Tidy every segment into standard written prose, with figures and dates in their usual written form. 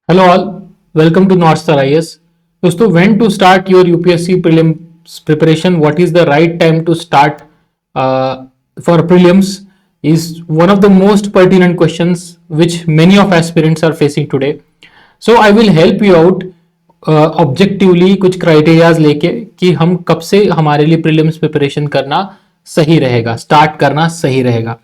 Hello all, welcome to North Star IS. दोस्तों, when to start your UPSC prelims preparation? What is the right time to start for prelims? Is one of the most pertinent questions which many of aspirants are facing today. So I will help you out objectively कुछ criterias लेके कि हम कब से हमारे लिए prelims preparation करना सही रहेगा, स्टार्ट करना सही रहेगा.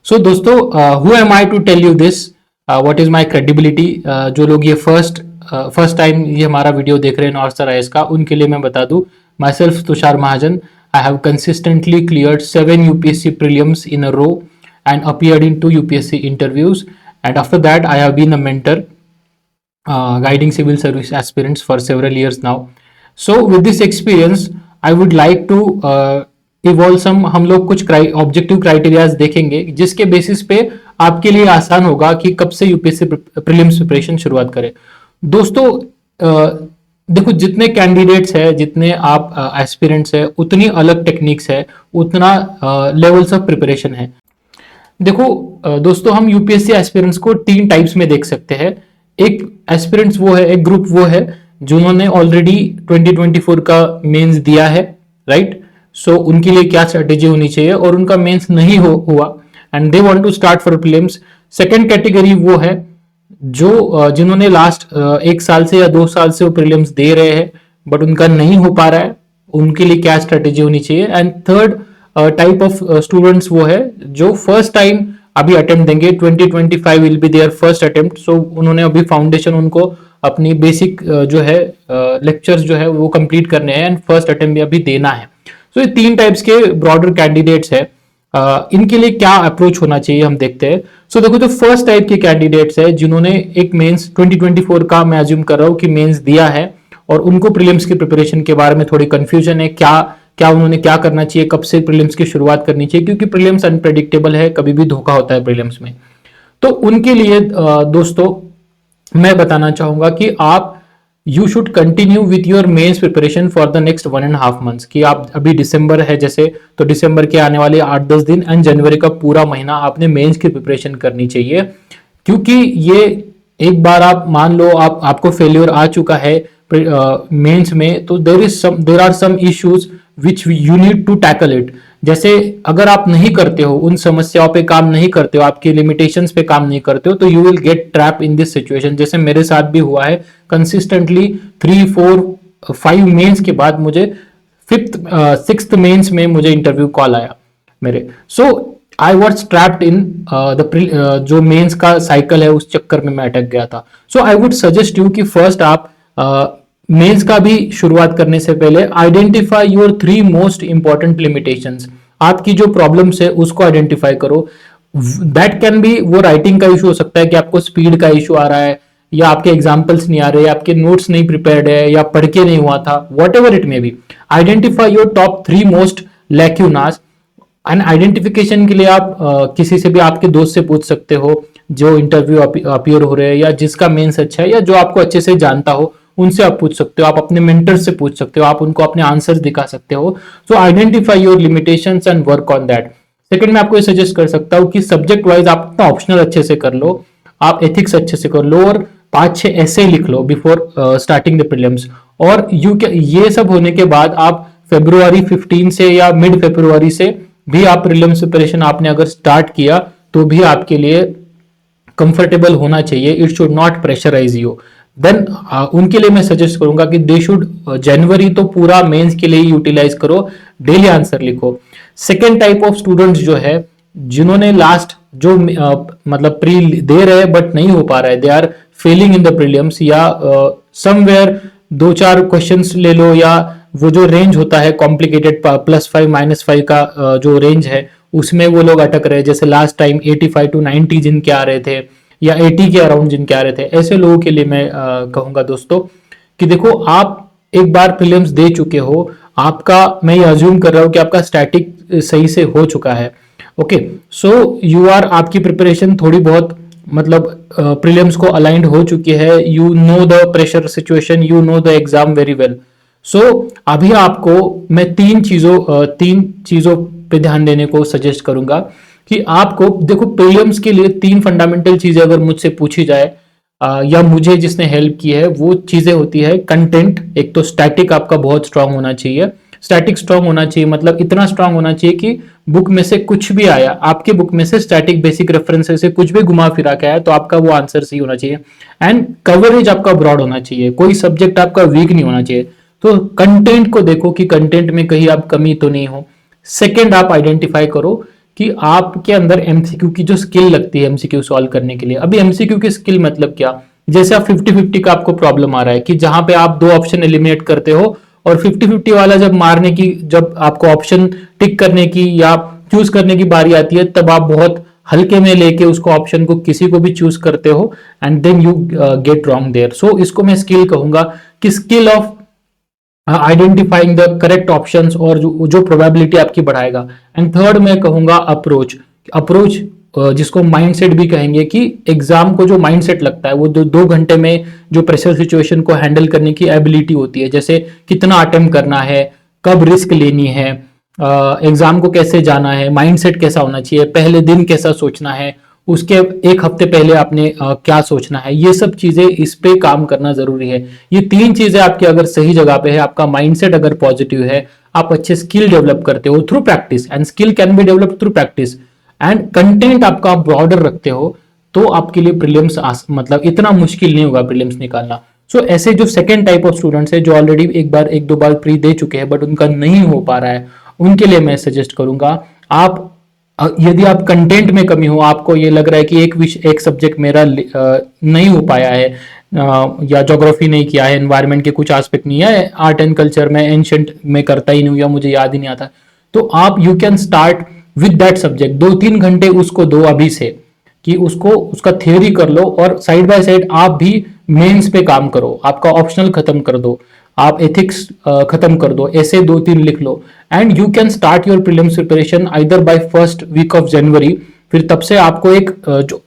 सो दोस्तों, who am I to tell you this, what is my credibility. जो लोग ये फर्स्ट टाइम ये हमारा वीडियो देख रहे हैं नॉर्थ स्टार आईएएस का, उनके लिए मैं बता दूं, my self Tushar Mahajan. I have consistently cleared 7 UPSC prelims in a row and appeared in 2 UPSC interviews, and after that I have been a mentor guiding civil service aspirants for several years now. So with this experience I would like to evolve some, हम लोग कुछ objective criterias देखेंगे जिसके basis पे आपके लिए आसान होगा कि कब से यूपीएससी प्रीलिम्स प्रिपरेशन शुरुआत करें. दोस्तों, देखो, जितने कैंडिडेट्स है, जितने आप एस्पिरेंट्स है, उतनी अलग टेक्निक्स है, उतना लेवल्स ऑफ प्रिपरेशन है. देखो दोस्तों, हम यूपीएससी एस्पिरेंट्स को 3 टाइप्स में देख सकते हैं. एक एस्पिरेंट्स वो है, एक ग्रुप वो है जिन्होंने ऑलरेडी 2024 का मेंस दिया है, राइट. सो उनके लिए क्या स्ट्रेटेजी होनी चाहिए, और उनका मेंस नहीं हुआ and they want to start for prelims. Second category वो है जो जिन्होंने लास्ट 1 साल से या 2 साल से वो प्रीलिम्स दे रहे हैं बट उनका नहीं हो पा रहा है, उनके लिए क्या स्ट्रेटेजी होनी चाहिए. And third type of students वो है जो फर्स्ट टाइम अभी अटेम्प्ट देंगे. 2025 will be their first attempt. So उन्होंने अभी फाउंडेशन, उनको अपनी बेसिक जो है लेक्चर्स जो है वो कंप्लीट करने हैं एंड फर्स्ट अटेम्प्ट भी अभी देना है. सो ये 3 टाइप्स के ब्रॉडर कैंडिडेट्स है. इनके लिए क्या अप्रोच होना चाहिए हम देखते हैं. सो देखो, जो फर्स्ट टाइप के कैंडिडेट्स है जिन्होंने एक मेंस 2024 का, मैं अज्यूम कर रहा हूँ कि मेंस दिया है और उनको प्रीलिम्स की प्रिपरेशन के बारे में थोड़ी कंफ्यूजन है, क्या उन्होंने क्या करना चाहिए, कब से प्रीलिम्स की शुरुआत करनी चाहिए, क्योंकि प्रीलिम्स अनप्रेडिक्टेबल है, कभी भी धोखा होता है प्रीलिम्स में. तो उनके लिए दोस्तों मैं बताना चाहूंगा कि आप you should continue with your mains preparation for the next 1.5 months. कि आप अभी दिसंबर है जैसे, तो दिसंबर के आने वाले 8-10 दिन एंड जनवरी का पूरा महीना आपने मेंस की प्रिपरेशन करनी चाहिए. क्योंकि ये एक बार आप मान लो आपको फेल्योर आ चुका है मेंस में, तो there are some issues which you need to tackle it. जैसे अगर आप नहीं करते हो, उन समस्याओं पे काम नहीं करते हो, आपके लिमिटेशंस पे काम नहीं करते हो, तो you will get trap in this situation. जैसे मेरे साथ भी हुआ है कंसिस्टेंटली 3, 4, 5 मेंस के बाद मुझे 5th 6th मेंस में मुझे इंटरव्यू कॉल आया मेरे. सो आई वॉज ट्रैप्ड इन जो मेंस का साइकिल है, उस चक्कर में मैं अटक गया था. सो आई वुड सजेस्ट यू कि फर्स्ट आप मेंस का भी शुरुआत करने से पहले identify your 3 most important limitations. आपकी जो प्रॉब्लम्स है उसको आइडेंटिफाई करो. दैट कैन बी, वो राइटिंग का इशू हो सकता है कि आपको स्पीड का इशू आ रहा है, या आपके एग्जाम्पल्स नहीं आ रहे, या आपके नोट्स नहीं प्रिपेयर्ड है, या पढ़ के नहीं हुआ था, whatever it may be. Identify your top 3 most lacunas. And identification के लिए आप किसी से भी, आपके दोस्त से पूछ सकते हो जो इंटरव्यू अपीयर हो रहे हैं, या जिसका मेंस अच्छा है, या जो आपको अच्छे से जानता हो, उनसे आप पूछ सकते हो. आप अपने मेंटर से पूछ सकते हो, आप उनको अपने आंसर्स दिखा सकते हो. सो identify your limitations and work on that. Second, मैं आपको ये सजेस्ट कर सकता हूँ कि सब्जेक्ट वाइज आप अपना ऑप्शनल अच्छे से कर लो, आप एथिक्स अच्छे से कर लो, और 5-6 ऐसे लिख लो बिफोर स्टार्टिंग द प्रीलिम्स. और ये सब होने के बाद आप February 15 से या मिड February से भी आप प्रीलिम्स प्रिपरेशन आपने अगर स्टार्ट किया तो भी आपके लिए कंफर्टेबल होना चाहिए. It should not pressurise you. Then उनके लिए मैं सजेस्ट करूंगा कि दे शुड जनवरी तो पूरा मेंस के लिए यूटिलाइज करो, डेली आंसर लिखो. सेकेंड टाइप ऑफ स्टूडेंट्स जो है जिन्होंने लास्ट जो मतलब प्री दे रहे बट नहीं हो पा रहा है, they are failing in the prelims, या समवेयर 2-4 क्वेश्चंस ले लो, या वो जो रेंज होता है कॉम्प्लिकेटेड +5 -5 का जो रेंज है उसमें वो लोग अटक रहे हैं. जैसे लास्ट टाइम 85 to 90 जिनके आ रहे थे, या 80 के अराउंड जिनके आ रहे थे, ऐसे लोगों के लिए मैं कहूंगा दोस्तों कि देखो, आप एक बार प्रीलिम्स दे चुके हो, आपका, मैं ये अज्यूम कर रहा हूं कि आपका स्टैटिक सही से हो चुका है. ओके, सो यू आर, आपकी प्रिपरेशन थोड़ी बहुत मतलब प्रीलिम्स को अलाइंड हो चुकी है. You know the pressure situation, you know the exam very well. So अभी आपको मैं 3 चीजों पे ध्यान देने को सजेस्ट करूंगा कि आपको, देखो, प्रीलिम्स के लिए 3 फंडामेंटल चीजें अगर मुझसे पूछी जाए, या मुझे जिसने हेल्प की है, वो चीजें होती है कंटेंट। एक तो स्टैटिक आपका बहुत स्ट्रांग होना चाहिए। स्टैटिक स्ट्रांग होना चाहिए मतलब इतना स्ट्रांग होना चाहिए कि बुक में से कुछ भी आया, आपके बुक में से स्टैटिक बेसिक रेफरेंसेस से कुछ भी घुमा फिरा के आया तो आपका वो आंसर सही होना चाहिए। एंड कवरेज आपका ब्रॉड होना चाहिए, कोई सब्जेक्ट आपका वीक नहीं होना चाहिए। तो कंटेंट को देखो कि कंटेंट में कहीं आप कमी तो नहीं हो। सेकेंड, आप आइडेंटिफाई करो कि आपके अंदर एमसीक्यू की जो स्किल लगती है एमसीक्यू सॉल्व करने के लिए। अभी एमसीक्यू की स्किल मतलब क्या, जैसे आप 50-50 का आपको प्रॉब्लम आ रहा है कि जहां पे आप दो ऑप्शन एलिमिनेट करते हो और 50-50 वाला जब मारने की, जब आपको ऑप्शन टिक करने की या चूज करने की बारी आती है, तब आप बहुत हल्के में लेके उसको ऑप्शन को किसी को भी चूज करते हो and then you get wrong there. So इसको मैं स्किल कहूंगा कि skill of identifying the correct options, और जो प्रोबेबिलिटी आपकी बढ़ाएगा। एंड थर्ड मैं कहूंगा अप्रोच। अप्रोच जिसको माइंडसेट भी कहेंगे, कि एग्जाम को जो माइंडसेट लगता है वो 2 घंटे में जो प्रेशर सिचुएशन को हैंडल करने की एबिलिटी होती है, जैसे कितना अटेम्प्ट करना है, कब रिस्क लेनी है, एग्जाम को कैसे जाना है, माइंडसेट कैसा होना चाहिए, पहले दिन कैसा सोचना है, उसके एक हफ्ते पहले आपने क्या सोचना है, ये सब चीजें इस पे काम करना जरूरी है। ये 3 चीजें आपकी अगर सही जगह पे है, आपका माइंडसेट अगर पॉजिटिव है, आप अच्छे स्किल डेवलप करते हो through practice, and skill can be develop through practice, and content आपका ब्रॉडर रखते हो, तो आपके लिए प्रीलिम्स मतलब इतना मुश्किल नहीं होगा प्रीलिम्स निकालना। सो ऐसे जो सेकेंड टाइप ऑफ स्टूडेंट्स है, जो ऑलरेडी एक दो बार प्री दे चुके हैं बट उनका नहीं हो पा रहा है, उनके लिए मैं सजेस्ट करूंगा, आप यदि आप कंटेंट में कमी हो, आपको ये लग रहा है कि एक सब्जेक्ट मेरा नहीं हो पाया है, या ज्योग्राफी नहीं किया है, एनवायरनमेंट के कुछ एस्पेक्ट नहीं है, आर्ट एंड कल्चर में एंशंट में करता ही नहीं, या मुझे याद ही नहीं आता, तो आप you can start with that subject. 2-3 घंटे उसको दो अभी से, कि उसको उसका थ्योरी कर लो, और साइड बाय साइड आप भी मेंस पे काम करो, आपका ऑप्शनल खत्म कर दो, आप एथिक्स खत्म कर दो, ऐसे 2-3 लिख लो, and you can start your prelims preparation either by first week of January. फिर तब से आपको एक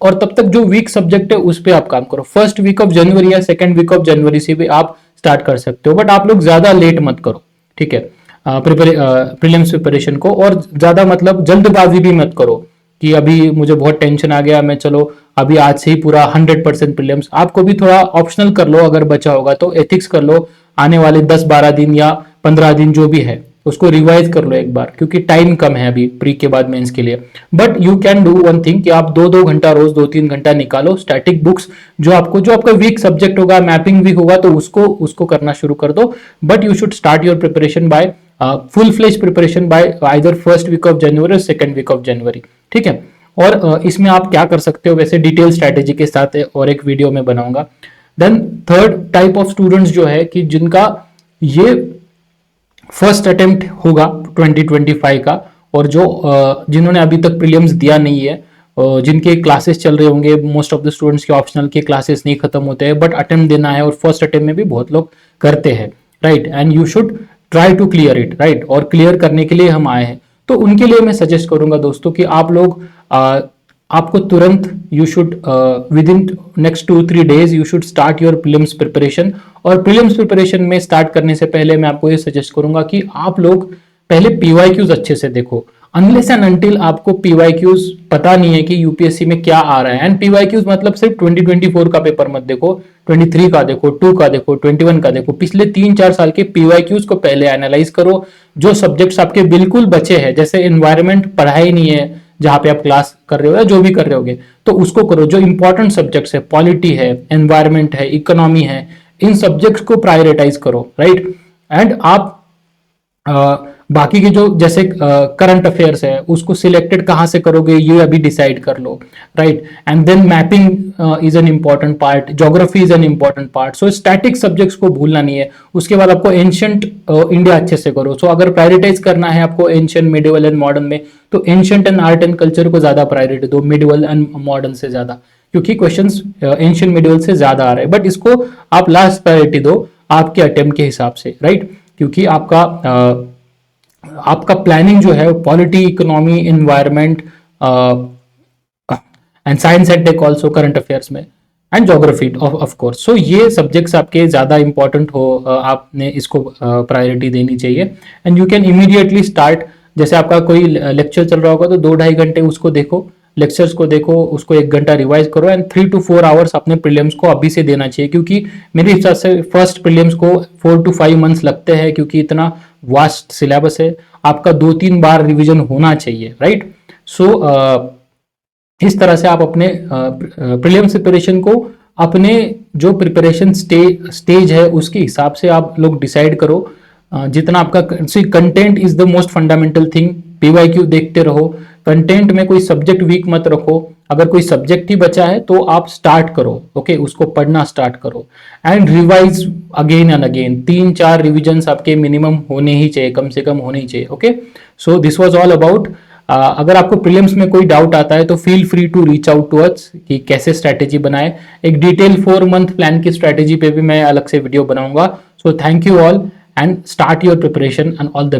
और तब तक जो वीक सब्जेक्ट है उस पर आप काम करो, फर्स्ट वीक ऑफ जनवरी या सेकेंड वीक ऑफ जनवरी से भी आप स्टार्ट कर सकते हो, बट आप लोग ज्यादा लेट मत करो, ठीक है, प्रीलिम्स प्रिपरेशन को, और ज्यादा मतलब जल्दबाजी भी मत करो कि अभी मुझे बहुत टेंशन आ गया, मैं चलो अभी आज से ही पूरा 100% प्रीलिम्स। आपको भी थोड़ा ऑप्शनल कर लो, अगर बचा होगा तो एथिक्स कर लो, आने वाले 10-12 दिन या 15 दिन जो भी है उसको रिवाइज कर लो एक बार, क्योंकि टाइम कम है अभी प्री के बाद मेंस के लिए। But you can do one thing कि आप 2-2 घंटा रोज 2-3 घंटा निकालो, स्टैटिक बुक्स जो आपका वीक सब्जेक्ट होगा, मैपिंग वीक होगा, तो उसको करना शुरू कर दो। But you should start your preparation by full fledge preparation by either first week of January और सेकेंड वीक ऑफ जनवरी, ठीक है। और इसमें आप क्या कर सकते हो, वैसे डिटेल स्ट्रैटेजी के साथ और एक वीडियो में बनाऊंगा। Then third type of students जो है कि जिनका ये फर्स्ट अटेम्प्ट होगा 2025 का, और जो जिन्होंने अभी तक प्रीलिम्स दिया नहीं है, जिनके क्लासेस चल रहे होंगे, मोस्ट ऑफ द स्टूडेंट्स के ऑप्शनल के क्लासेस नहीं खत्म होते हैं, बट अटेम्प्ट देना है, और फर्स्ट अटेम्प्ट में भी बहुत लोग करते हैं, right, and you should try to clear it, right, और क्लियर करने के लिए हम आए हैं। तो उनके लिए मैं सजेस्ट करूंगा दोस्तों कि आप लोग आपको तुरंत you should with in next 2-3 days you should start your prelims preparation. और प्रीलिम्स प्रिपरेशन में स्टार्ट करने से पहले मैं आपको ये सजेस्ट करूंगा कि आप लोग पहले पीवाईक्यूज अच्छे से देखो, अनलेस एंड अनटिल आपको पीवाईक्यूज पता नहीं है कि यूपीएससी में क्या आ रहा है। एंड पीवाईक्यूज मतलब सिर्फ 2024 का पेपर मत देखो, 23 का देखो, 2 का देखो, 21 का देखो, पिछले 3-4 साल के पीवाईक्यूज को पहले एनालाइज करो। जो सब्जेक्ट्स आपके बिल्कुल बचे हैं, जैसे एनवायरमेंट पढ़ा ही नहीं है जहां पे आप क्लास कर रहे हो या जो भी कर रहे होगे, तो उसको करो। जो इंपॉर्टेंट सब्जेक्ट्स है, पॉलिटी है, एनवायरमेंट है, इकोनॉमी है, इन सब्जेक्ट्स को प्रायोरिटाइज करो, राइट। एंड आप बाकी के जो जैसे करंट अफेयर्स है उसको सिलेक्टेड कहां से करोगे ये अभी डिसाइड कर लो, right. And then mapping is an important part, geography is an important part. So static subjects को भूलना नहीं है। उसके बाद आपको एंशियंट इंडिया अच्छे से करो। सो अगर प्रायोरिटाइज करना है आपको एंशियंट, मिडिवल एंड मॉडर्न में, तो ancient and art and culture को ज्यादा प्रायोरिटी दो, मिडिवल एंड मॉडर्न से ज्यादा, क्योंकि क्वेश्चंस एंशियंट मिडिवल से ज्यादा आ रहे हैं। बट इसको आप लास्ट प्रायोरिटी दो आपके अटेम्प्ट के हिसाब से, राइट, क्योंकि आपका प्लानिंग जो है polity, economy, environment and science and tech also, current affairs में, and geography of course. So ये सब्जेक्ट्स आपके ज्यादा इंपॉर्टेंट हो, आपने इसको प्रायोरिटी देनी चाहिए। And you can immediately start, जैसे आपका कोई लेक्चर चल रहा होगा तो 2-2.5 घंटे उसको देखो, लेक्चर्स को देखो, उसको 1 घंटा रिवाइज करो एंड 3 to 4 आवर्स अपने प्रीलिम्स को अभी से देना चाहिए, क्योंकि मेरे हिसाब से फर्स्ट प्रीलिम्स को 4 to 5 मंथ्स लगते हैं, क्योंकि इतना वास्ट सिलेबस है, आपका 2-3 बार रिविजन होना चाहिए, राइट। सो इस तरह से आप अपने प्रीलिम्स प्रिपरेशन को अपने जो प्रिपरेशन स्टेज है उसके हिसाब से आप लोग डिसाइड करो। जितना आपका content is the most fundamental thing, PYQ देखते रहो, कंटेंट में कोई सब्जेक्ट वीक मत रखो, अगर कोई सब्जेक्ट ही बचा है तो आप स्टार्ट करो, ओके, उसको पढ़ना स्टार्ट करो and revise again and again. 3-4 revisions आपके मिनिमम होने ही चाहिए, कम से कम होने ही चाहिए, okay. So this was all about. अगर आपको प्रीलिम्स में कोई डाउट आता है तो feel free to reach out to us कि कैसे स्ट्रैटेजी बनाए। एक डिटेल 4 मंथ प्लान की स्ट्रैटेजी पे भी मैं अलग से वीडियो बनाऊंगा। So thank you all and start your preparation and all the